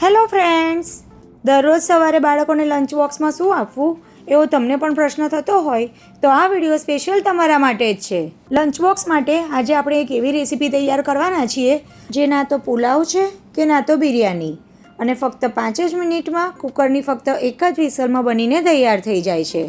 Hello friends, દરરોજ સવારે બાળકોને લંચ બોક્સમાં શું આપવું એવો તમને પણ પ્રશ્ન થતો હોય તો આ વિડીયો સ્પેશિયલ તમારા માટે જ છે. લંચ બોક્સ માટે આજે આપણે એક એવી રેસીપી તૈયાર કરવાના છીએ જે ના તો પુલાવ છે કે ના તો બિરયાની, અને ફક્ત 5 જ મિનિટમાં કુકરની ફક્ત એક જ વિસલમાં બનીને તૈયાર થઈ જાય છે.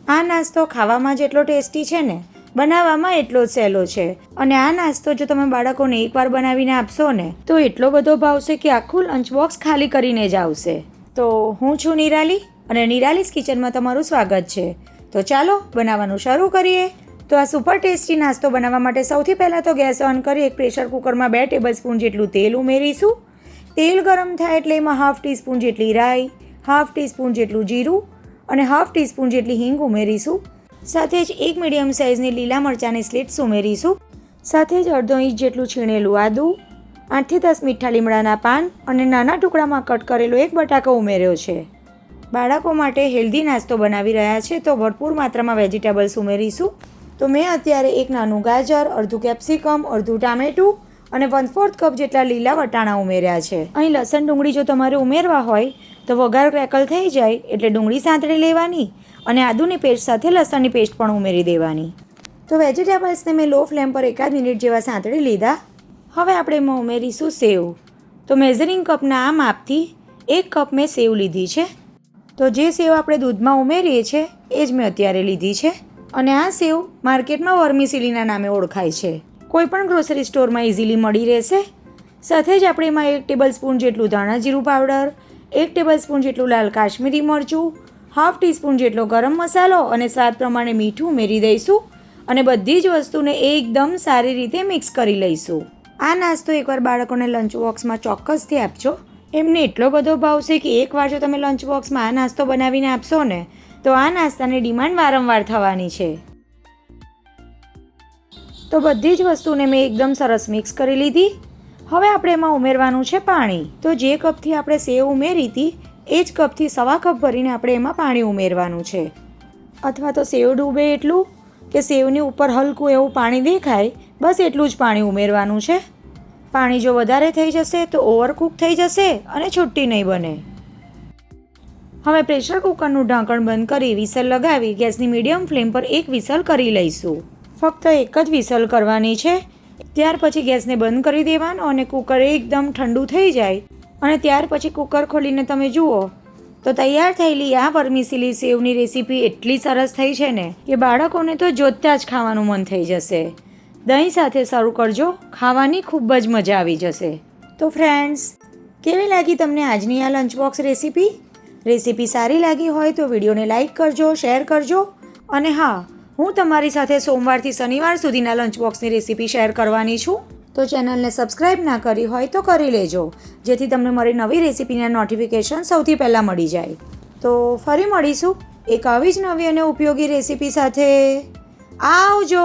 આ નાસ્તો ખાવામાં જેટલો ટેસ્ટી છે ને, બનાવવામાં એટલો જ સહેલો છે. અને આ નાસ્તો જો તમે બાળકોને એકવાર બનાવીને આપશો ને તો એટલો બધો ભાવશે કે આખું લંચ બોક્સ ખાલી કરીને જ આવશે. તો હું છું નિરાલી અને નિરાલીસ કિચનમાં તમારું સ્વાગત છે. તો ચાલો બનાવવાનું શરૂ કરીએ. તો આ સુપર ટેસ્ટી નાસ્તો બનાવવા માટે સૌથી પહેલાં તો ગેસ ઓન કરી એક પ્રેશર કુકરમાં 2 ટેબલસ્પૂન જેટલું તેલ ઉમેરીશું. તેલ ગરમ થાય એટલે એમાં 1/2 ટીસ્પૂન જેટલી રાઈ, 1/2 ટીસ્પૂન જેટલું જીરું અને 1/2 ટીસ્પૂન જેટલી હિંગ ઉમેરીશું. સાથે જ એક મીડિયમ સાઇઝની લીલા મરચાંની સ્લિટ્સ ઉમેરીશું. સાથે જ અડધો ઇંચ જેટલું છીણેલું આદું, 8 થી 10 મીઠા લીમડાના પાન અને નાના ટુકડામાં કટ કરેલો એક બટાકો ઉમેર્યો છે. બાળકો માટે હેલ્ધી નાસ્તો બનાવી રહ્યા છે તો ભરપૂર માત્રામાં વેજીટેબલ્સ ઉમેરીશું. તો મેં અત્યારે એક નાનું ગાજર, અડધું કેપ્સિકમ, અડધું ટામેટું અને 1/4 કપ જેટલા લીલા વટાણા ઉમેર્યા છે. અહીં લસણ ડુંગળી જો તમારે ઉમેરવા હોય તો વઘાર ક્રેકલ થઈ જાય એટલે ડુંગળી સાંતળી લેવાની અને આદુની પેસ્ટ સાથે લસણની પેસ્ટ પણ ઉમેરી દેવાની. તો વેજીટેબલ્સને મેં લો ફ્લેમ પર 1 મિનિટ જેવા સાંતળી લીધા. હવે આપણે એમાં ઉમેરીશું સેવ. તો મેઝરિંગ કપના આ માપથી 1 કપ મેં સેવ લીધી છે. તો જે સેવ આપણે દૂધમાં ઉમેરીએ છીએ એ જ મેં અત્યારે લીધી છે. અને આ સેવ માર્કેટમાં વર્મિસેલીના નામે ઓળખાય છે. કોઈ પણ ગ્રોસરી સ્ટોરમાં ઇઝીલી મળી રહેશે. સાથે જ આપણે એમાં 1 ટેબલસ્પૂન જેટલું ધાણા જીરું પાવડર, 1 ટેબલસ્પૂન જેટલું લાલ કાશ્મીરી મરચું, 1/2 ટીસ્પૂન જેટલો ગરમ મસાલો અને સ્વાદ પ્રમાણે મીઠું ઉમેરી દઈશું અને બધી જ વસ્તુને એકદમ સારી રીતે મિક્સ કરી લઈશું. આ નાસ્તો એકવાર બાળકોને લંચ બોક્સમાં ચોક્કસથી આપજો. એમને એટલો બધો ભાવશે કે એકવાર જો તમે લંચ બોક્સમાં આ નાસ્તો બનાવીને આપશો ને તો આ નાસ્તાની ડિમાન્ડ વારંવાર થવાની છે. તો બધી જ વસ્તુને મેં એકદમ સરસ મિક્સ કરી લીધી. હવે આપણે એમાં ઉમેરવાનું છે પાણી. તો જે કપથી આપણે સેવ ઉમેરી હતી એ જ કપથી 1/2 કપ ભરીને આપણે એમાં પાણી ઉમેરવાનું છે. અથવા તો સેવ ડૂબે એટલું કે સેવની ઉપર હલકું એવું પાણી દેખાય, બસ એટલું જ પાણી ઉમેરવાનું છે. પાણી જો વધારે થઈ જશે તો ઓવરકુક થઈ જશે અને છુટ્ટી નહીં બને. હવે પ્રેશર કુકરનું ઢાંકણ બંધ કરી વિસલ લગાવી ગેસની મીડિયમ ફ્લેમ પર એક વિસલ કરી લઈશું. ફક્ત એક જ વિસલ કરવાની છે. ત્યાર પછી ગેસને બંધ કરી દેવાનો અને કુકર એકદમ ઠંડુ થઈ જાય અને ત્યાર પછી કુકર ખોલીને તમે જુઓ તો તૈયાર થયેલી આ વર્મિસેલી સેવની રેસીપી એટલી સરસ થઈ છે ને કે બાળકોને તો જોતાં જ ખાવાનું મન થઈ જશે. દહીં સાથે સર્વ કરજો, ખાવાની ખૂબ જ મજા આવી જશે. તો ફ્રેન્ડ્સ, કેવી લાગી તમને આજની આ લંચ બોક્સ રેસીપી? રેસીપી સારી લાગી હોય તો વિડીયોને લાઇક કરજો, શેર કરજો. અને હા, હું તમારી સાથે સોમવારથી શનિવાર સુધીના લંચ બોક્સની રેસીપી શેર કરવાની છું. તો ચેનલને સબસ્ક્રાઈબ ના કરી હોય તો કરી લેજો, જેથી તમને મારી નવી રેસીપીના નોટિફિકેશન સૌથી પહેલાં મળી જાય. તો ફરી મળીશું એક આવી જ નવી અને ઉપયોગી રેસીપી સાથે. આવજો.